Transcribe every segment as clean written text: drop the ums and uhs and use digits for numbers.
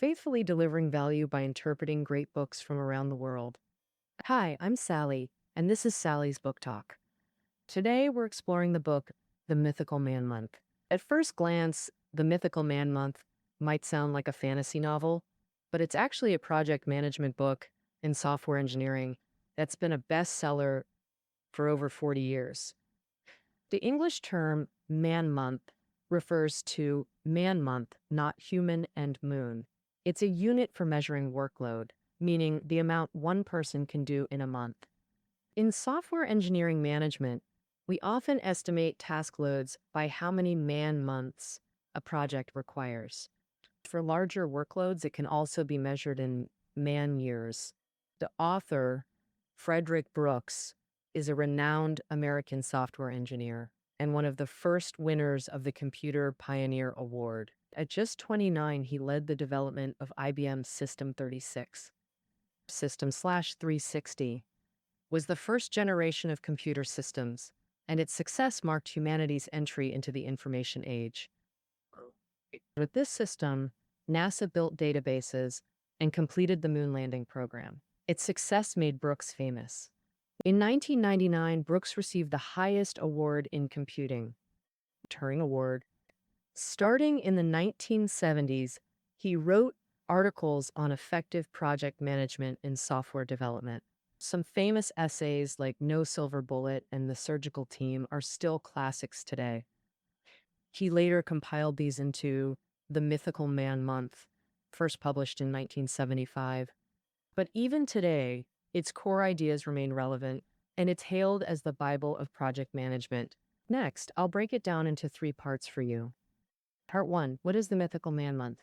faithfully delivering value by interpreting great books from around the world. Hi, I'm Sally, and this is Sally's Book Talk. Today, we're exploring the book, The Mythical Man-Month. At first glance, The Mythical Man-Month might sound like a fantasy novel, but it's actually a project management book in software engineering that's been a bestseller for over 40 years. The English term man-month refers to man-month, not human and moon. It's a unit for measuring workload, meaning the amount one person can do in a month. In software engineering management, we often estimate task loads by how many man-months a project requires. For larger workloads, it can also be measured in man-years. The author, Frederick Brooks, is a renowned American software engineer and one of the first winners of the Computer Pioneer Award. At just 29, he led the development of IBM's System 36. System/360 was the first generation of computer systems, and its success marked humanity's entry into the information age. With this system, NASA built databases and completed the moon landing program. Its success made Brooks famous. In 1999, Brooks received the highest award in computing, Turing Award. Starting in the 1970s, he wrote articles on effective project management in software development. Some famous essays like No Silver Bullet and The Surgical Team are still classics today. He later compiled these into The Mythical Man-Month, first published in 1975. But even today, its core ideas remain relevant, and it's hailed as the Bible of project management. Next, I'll break it down into 3 parts for you. Part 1, what is the Mythical Man-Month?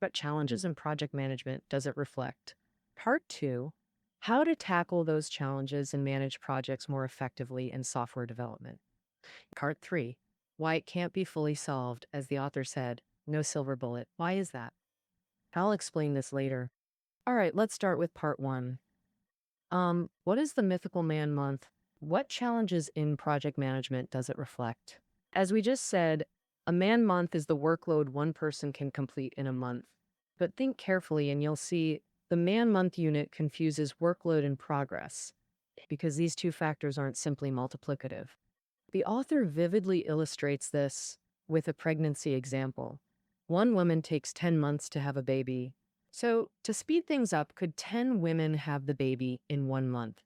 What challenges in project management does it reflect? Part 2, how to tackle those challenges and manage projects more effectively in software development. Part 3, why it can't be fully solved, as the author said, no silver bullet. Why is that? I'll explain this later. All right, let's start with part 1. What is the Mythical Man-Month? What challenges in project management does it reflect? As we just said, a man-month is the workload one person can complete in a month. But think carefully and you'll see the man-month unit confuses workload and progress, because these two factors aren't simply multiplicative. The author vividly illustrates this with a pregnancy example. One woman takes 10 months to have a baby. So, to speed things up, could 10 women have the baby in 1 month?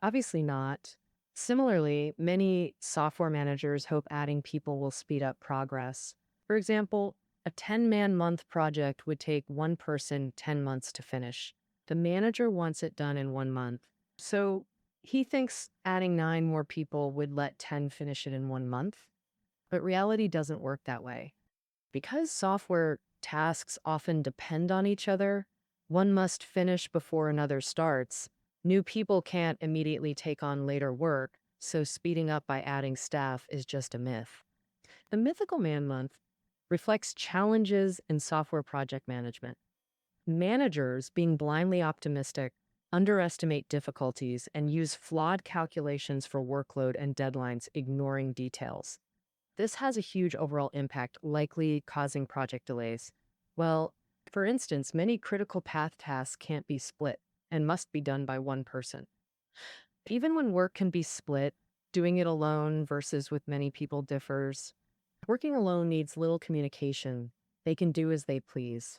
Obviously not. Similarly, many software managers hope adding people will speed up progress. For example, a 10-man-month project would take one person 10 months to finish. The manager wants it done in 1 month. So, he thinks adding 9 more people would let 10 finish it in 1 month. But reality doesn't work that way. Because software tasks often depend on each other, one must finish before another starts. New people can't immediately take on later work, so speeding up by adding staff is just a myth. The Mythical Man-Month reflects challenges in software project management. Managers, being blindly optimistic, underestimate difficulties and use flawed calculations for workload and deadlines, ignoring details. This has a huge overall impact, likely causing project delays. Well, for instance, many critical path tasks can't be split and must be done by one person. Even when work can be split, doing it alone versus with many people differs. Working alone needs little communication. They can do as they please.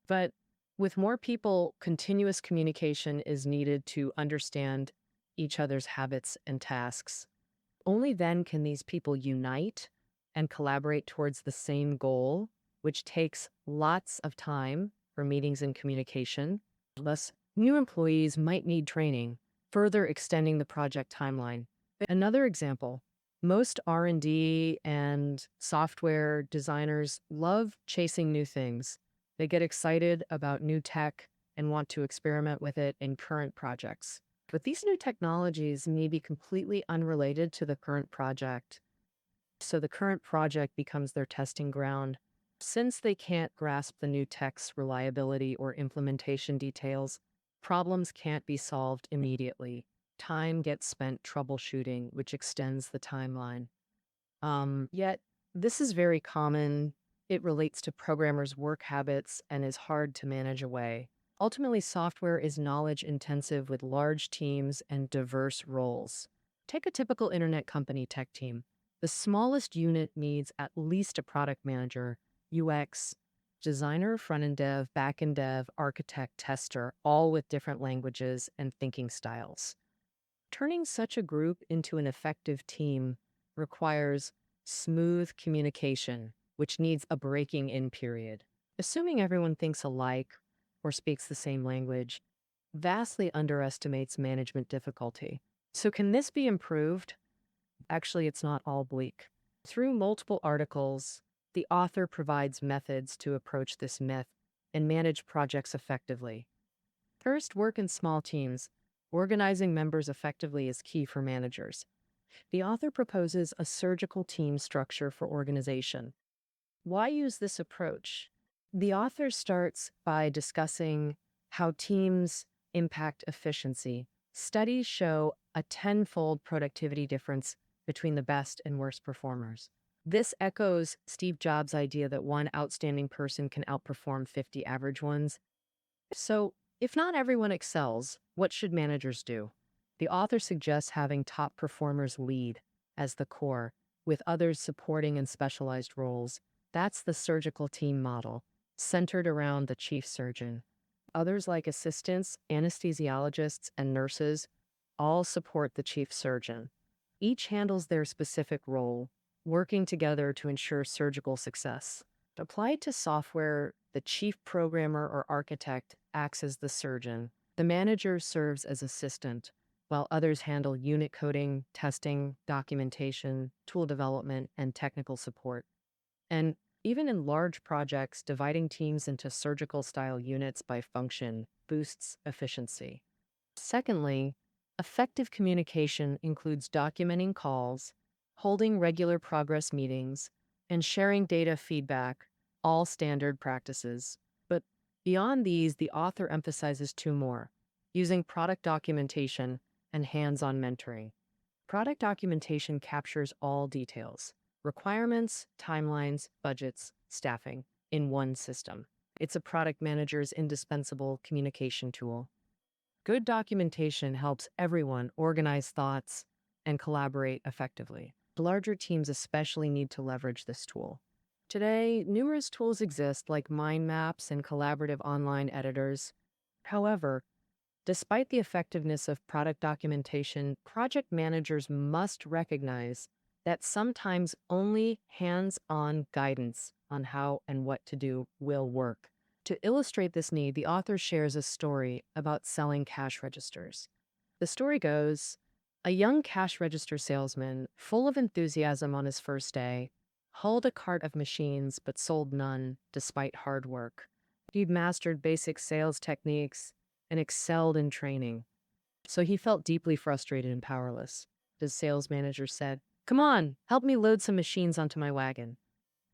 But with more people, continuous communication is needed to understand each other's habits and tasks. Only then can these people unite and collaborate towards the same goal, which takes lots of time for meetings and communication. Thus, new employees might need training, further extending the project timeline. Another example, most R&D and software designers love chasing new things. They get excited about new tech and want to experiment with it in current projects. But these new technologies may be completely unrelated to the current project. So the current project becomes their testing ground. Since they can't grasp the new tech's reliability or implementation details, problems can't be solved immediately. Time gets spent troubleshooting, which extends the timeline. Yet, this is very common It relates to programmers' work habits and is hard to manage away. Ultimately, software is knowledge intensive with large teams and diverse roles. Take a typical internet company tech team. The smallest unit needs at least a product manager, UX, designer, front end dev, back end dev, architect, tester, all with different languages and thinking styles. Turning such a group into an effective team requires smooth communication, which needs a breaking in period. Assuming everyone thinks alike or speaks the same language vastly underestimates management difficulty. So, can this be improved? Actually, it's not all bleak. Through multiple articles, the author provides methods to approach this myth and manage projects effectively. First, work in small teams. Organizing members effectively is key for managers. The author proposes a surgical team structure for organization. Why use this approach? The author starts by discussing how teams impact efficiency. Studies show a tenfold productivity difference between the best and worst performers. This echoes Steve Jobs' idea that one outstanding person can outperform 50 average ones. So, if not everyone excels, what should managers do? The author suggests having top performers lead as the core, with others supporting in specialized roles. That's the surgical team model, centered around the chief surgeon. Others, like assistants, anesthesiologists, and nurses, all support the chief surgeon. Each handles their specific role, working together to ensure surgical success. Applied to software, the chief programmer or architect acts as the surgeon. The manager serves as assistant, while others handle unit coding, testing, documentation, tool development, and technical support. And even in large projects, dividing teams into surgical style units by function boosts efficiency. Secondly, effective communication includes documenting calls, holding regular progress meetings, and sharing data feedback, all standard practices. But beyond these, the author emphasizes two more: using product documentation and hands on mentoring. Product documentation captures all details: requirements, timelines, budgets, staffing in one system. It's a product manager's indispensable communication tool. Good documentation helps everyone organize thoughts and collaborate effectively. Larger teams especially need to leverage this tool. Today, numerous tools exist like mind maps and collaborative online editors. However, despite the effectiveness of product documentation, project managers must recognize that sometimes only hands-on guidance on how and what to do will work. To illustrate this need, the author shares a story about selling cash registers. The story goes, a young cash register salesman, full of enthusiasm on his first day, hauled a cart of machines but sold none despite hard work. He'd mastered basic sales techniques and excelled in training, so he felt deeply frustrated and powerless. His sales manager said, "Come on, help me load some machines onto my wagon."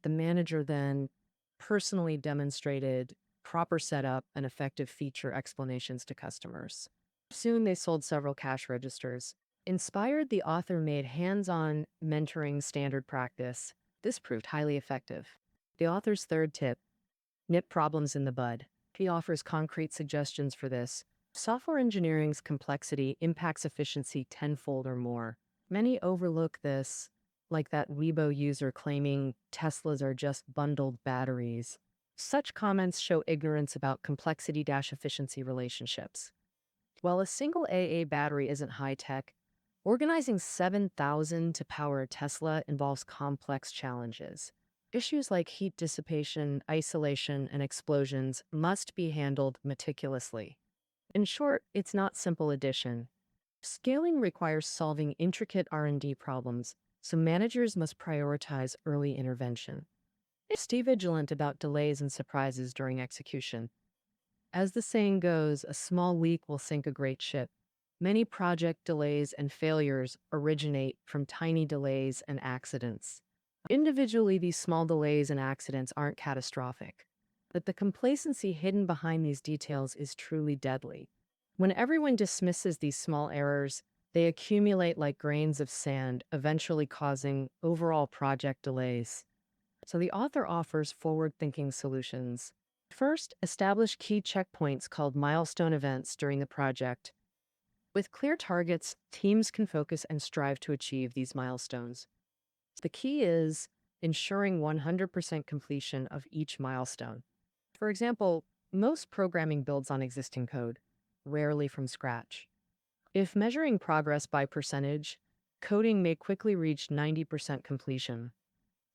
The manager then personally demonstrated proper setup and effective feature explanations to customers. Soon they sold several cash registers. Inspired, the author made hands-on mentoring standard practice. This proved highly effective. The author's third tip: nip problems in the bud. He offers concrete suggestions for this. Software engineering's complexity impacts efficiency tenfold or more. Many overlook this, like that Weibo user claiming Teslas are just bundled batteries. Such comments show ignorance about complexity-efficiency relationships. While a single AA battery isn't high-tech, organizing 7,000 to power a Tesla involves complex challenges. Issues like heat dissipation, isolation, and explosions must be handled meticulously. In short, it's not simple addition. Scaling requires solving intricate R&D problems, so managers must prioritize early intervention. Stay vigilant about delays and surprises during execution. As the saying goes, a small leak will sink a great ship. Many project delays and failures originate from tiny delays and accidents. Individually, these small delays and accidents aren't catastrophic, but the complacency hidden behind these details is truly deadly. When everyone dismisses these small errors, they accumulate like grains of sand, eventually causing overall project delays. So the author offers forward-thinking solutions. First, establish key checkpoints called milestone events during the project. With clear targets, teams can focus and strive to achieve these milestones. The key is ensuring 100% completion of each milestone. For example, most programming builds on existing code, rarely from scratch. If measuring progress by percentage, coding may quickly reach 90% completion.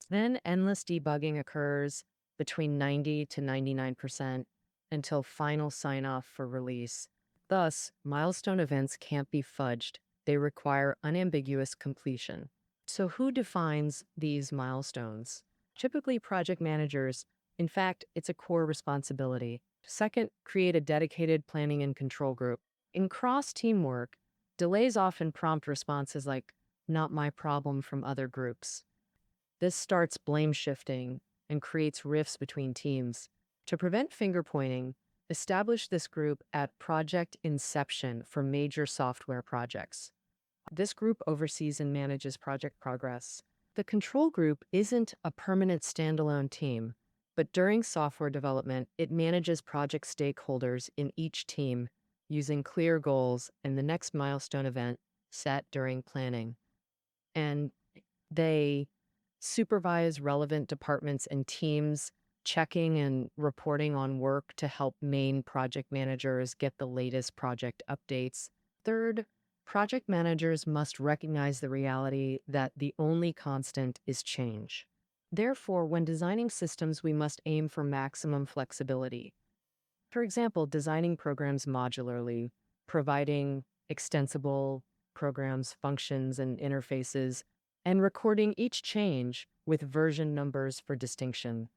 Then endless debugging occurs between 90 to 99% until final sign-off for release. Thus, milestone events can't be fudged. They require unambiguous completion. So who defines these milestones? Typically project managers. In fact, it's a core responsibility. Second, create a dedicated planning and control group. In cross-teamwork, delays often prompt responses like, "not my problem," from other groups. This starts blame shifting and creates rifts between teams. To prevent finger pointing, establish this group at project inception for major software projects. This group oversees and manages project progress. The control group isn't a permanent standalone team, but during software development, it manages project stakeholders in each team using clear goals and the next milestone event set during planning. And they supervise relevant departments and teams, checking and reporting on work to help main project managers get the latest project updates. Third, project managers must recognize the reality that the only constant is change. Therefore, when designing systems, we must aim for maximum flexibility. For example, designing programs modularly, providing extensible programs, functions, and interfaces, and recording each change with version numbers for distinction.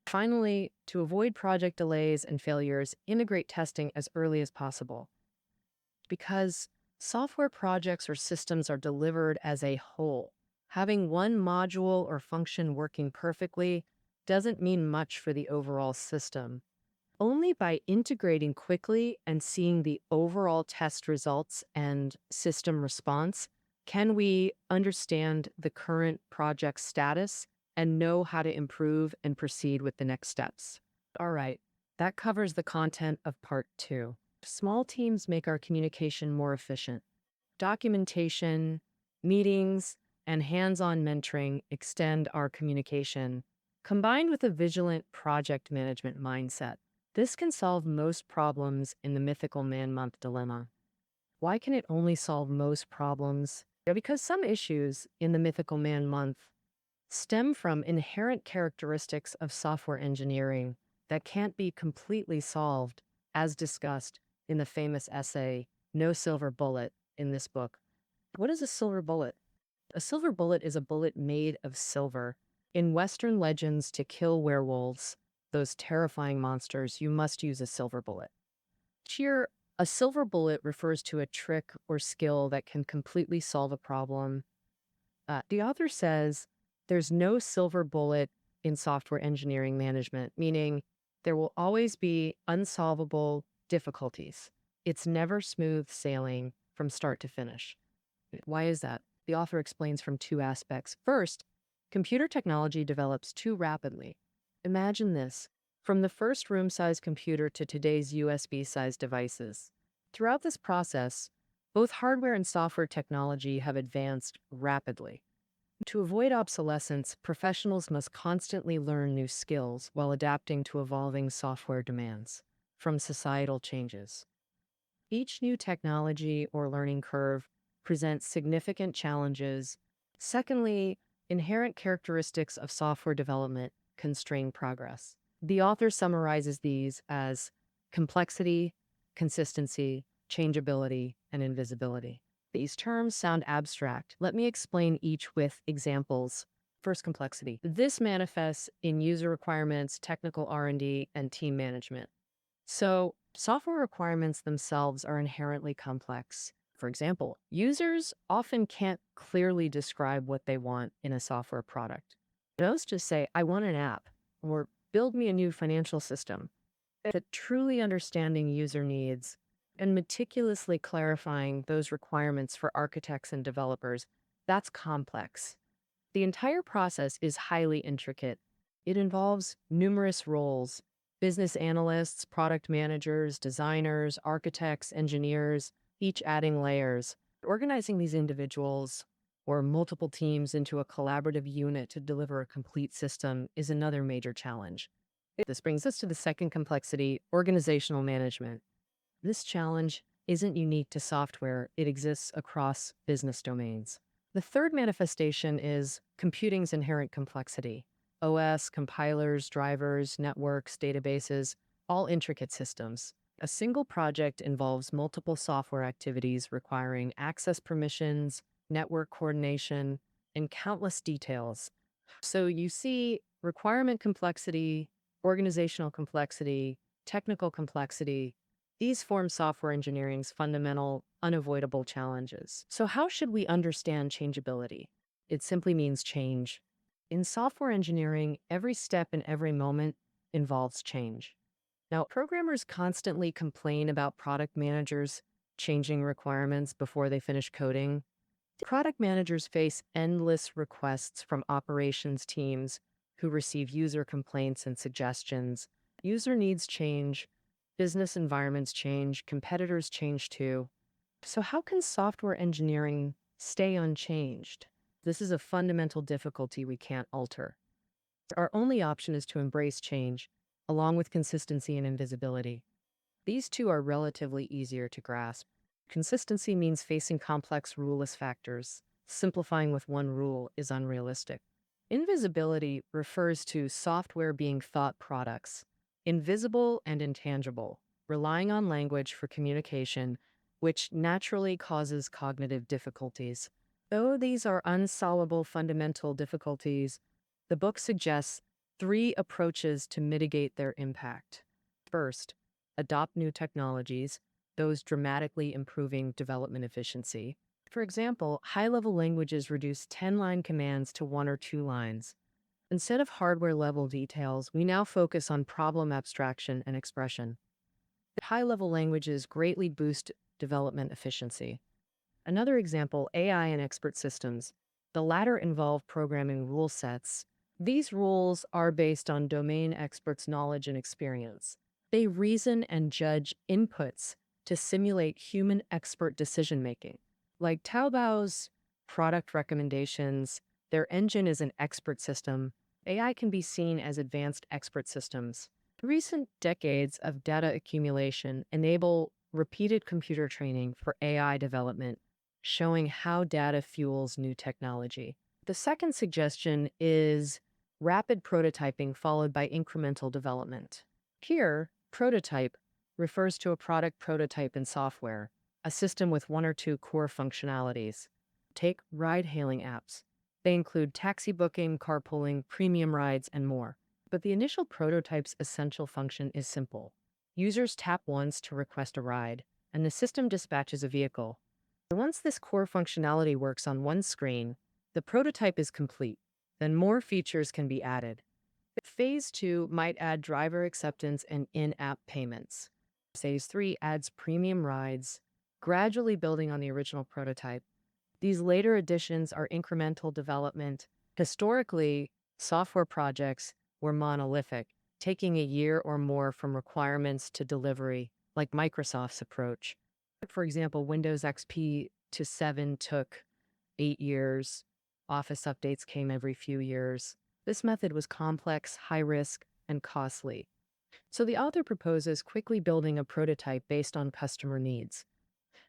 Finally, to avoid project delays and failures, integrate testing as early as possible. Because software projects or systems are delivered as a whole, having one module or function working perfectly doesn't mean much for the overall system. Only by integrating quickly and seeing the overall test results and system response can we understand the current project status and know how to improve and proceed with the next steps. All right, that covers the content of part 2. Small teams make our communication more efficient. Documentation, meetings, and hands-on mentoring extend our communication, combined with a vigilant project management mindset. This can solve most problems in the Mythical Man-Month dilemma. Why can it only solve most problems? Because some issues in the Mythical Man-Month stem from inherent characteristics of software engineering that can't be completely solved, as discussed in the famous essay, No Silver Bullet, in this book. What is a silver bullet? A silver bullet is a bullet made of silver. In Western legends, to kill werewolves, those terrifying monsters, you must use a silver bullet. Here, a silver bullet refers to a trick or skill that can completely solve a problem. The author says there's no silver bullet in software engineering management, meaning there will always be unsolvable difficulties. It's never smooth sailing from start to finish. Why is that? The author explains from two aspects. First, computer technology develops too rapidly. Imagine this, from the first room-sized computer to today's USB-sized devices. Throughout this process, both hardware and software technology have advanced rapidly. To avoid obsolescence, professionals must constantly learn new skills while adapting to evolving software demands from societal changes. Each new technology or learning curve presents significant challenges. Secondly, inherent characteristics of software development constrain progress. The author summarizes these as complexity, consistency, changeability, and invisibility. These terms sound abstract. Let me explain each with examples. First, complexity. This manifests in user requirements, technical R&D, and team management. So, software requirements themselves are inherently complex. For example, users often can't clearly describe what they want in a software product. Most just say, "I want an app," or "build me a new financial system." But truly understanding user needs and meticulously clarifying those requirements for architects and developers, that's complex. The entire process is highly intricate, It involves numerous roles: business analysts, product managers, designers, architects, engineers, each adding layers. Organizing these individuals or multiple teams into a collaborative unit to deliver a complete system is another major challenge. This brings us to the second complexity: organizational management. This challenge isn't unique to software, it exists across business domains. The third manifestation is computing's inherent complexity. OS, compilers, drivers, networks, databases, all intricate systems. A single project involves multiple software activities requiring access permissions, network coordination, and countless details. So you see requirement complexity, organizational complexity, technical complexity. These form software engineering's fundamental, unavoidable challenges. So, how should we understand changeability? It simply means change. In software engineering, every step and every moment involves change. Now, programmers constantly complain about product managers changing requirements before they finish coding. Product managers face endless requests from operations teams who receive user complaints and suggestions. User needs change, business environments change, competitors change too. So, how can software engineering stay unchanged? This is a fundamental difficulty we can't alter. Our only option is to embrace change, along with consistency and invisibility. These two are relatively easier to grasp. Consistency means facing complex ruleless factors. Simplifying with one rule is unrealistic. Invisibility refers to software being thought products, invisible and intangible, relying on language for communication, which naturally causes cognitive difficulties. Though these are unsolvable fundamental difficulties, the book suggests three approaches to mitigate their impact. First, adopt new technologies, those dramatically improving development efficiency. For example, high-level languages reduce 10-line commands to 1 or 2 lines. Instead of hardware-level details, we now focus on problem abstraction and expression. High-level languages greatly boost development efficiency. Another example, AI and expert systems. The latter involve programming rule sets. These rules are based on domain experts' knowledge and experience. They reason and judge inputs to simulate human expert decision-making. Like Taobao's product recommendations, their engine is an expert system. AI can be seen as advanced expert systems. Recent decades of data accumulation enable repeated computer training for AI development, showing how data fuels new technology. The second suggestion is rapid prototyping followed by incremental development. Here, prototype refers to a product prototype in software, a system with 1 or 2 core functionalities. Take ride-hailing apps. They include taxi booking, carpooling, premium rides, and more. But the initial prototype's essential function is simple. Users tap once to request a ride, and the system dispatches a vehicle. Once this core functionality works on one screen, the prototype is complete. Then more features can be added. Phase 2 might add driver acceptance and in-app payments. Phase 3 adds premium rides, gradually building on the original prototype. These later additions are incremental development. Historically, software projects were monolithic, taking a year or more from requirements to delivery, like Microsoft's approach. For example, Windows XP to 7 took 8 years. Office updates came every few years. This method was complex, high risk, and costly. So the author proposes quickly building a prototype based on customer needs.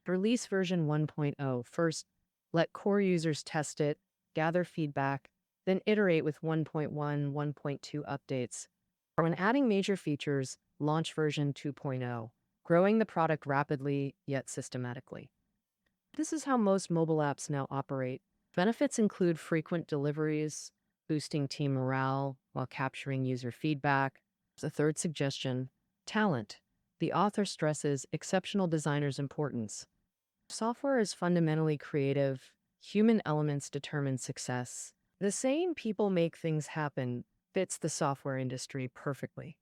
Release version 1.0. First, let core users test it, gather feedback, then iterate with 1.1, 1.2 updates. Or when adding major features, launch version 2.0, growing the product rapidly yet systematically. This is how most mobile apps now operate. Benefits include frequent deliveries, boosting team morale while capturing user feedback. The third suggestion, talent. The author stresses exceptional designers' importance. Software is fundamentally creative. Human elements determine success. The saying "people make things happen" fits the software industry perfectly.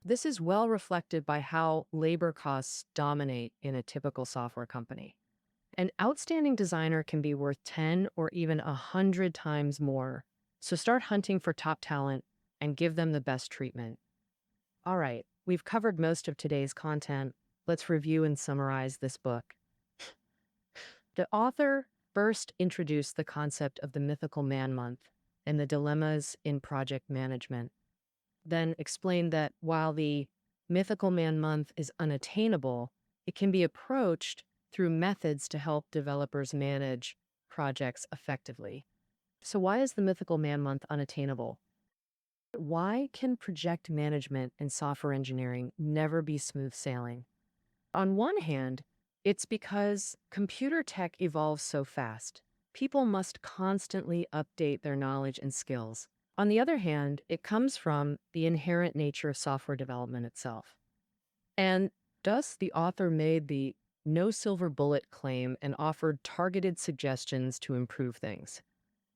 This is well reflected by how labor costs dominate in a typical software company. An outstanding designer can be worth 10 or even 100 times more. So start hunting for top talent and give them the best treatment. All right, we've covered most of today's content. Let's review and summarize this book. The author first introduced the concept of the Mythical Man-Month and the dilemmas in project management, then explained that while the Mythical Man-Month is unattainable, it can be approached through methods to help developers manage projects effectively. So why is the Mythical Man-Month unattainable? Why can project management and software engineering never be smooth sailing? On one hand, it's because computer tech evolves so fast. People must constantly update their knowledge and skills. On the other hand, it comes from the inherent nature of software development itself. And thus, the author made the no silver bullet claim and offered targeted suggestions to improve things.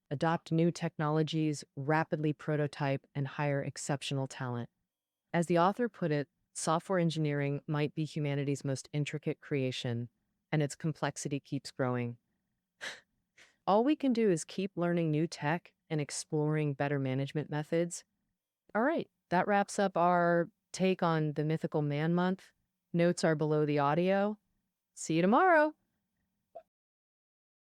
Adopt new technologies, rapidly prototype, and hire exceptional talent. As the author put it, software engineering might be humanity's most intricate creation, and its complexity keeps growing. All we can do is keep learning new tech and exploring better management methods. All right, that wraps up our take on the Mythical Man Month. Notes are below the audio. See you tomorrow.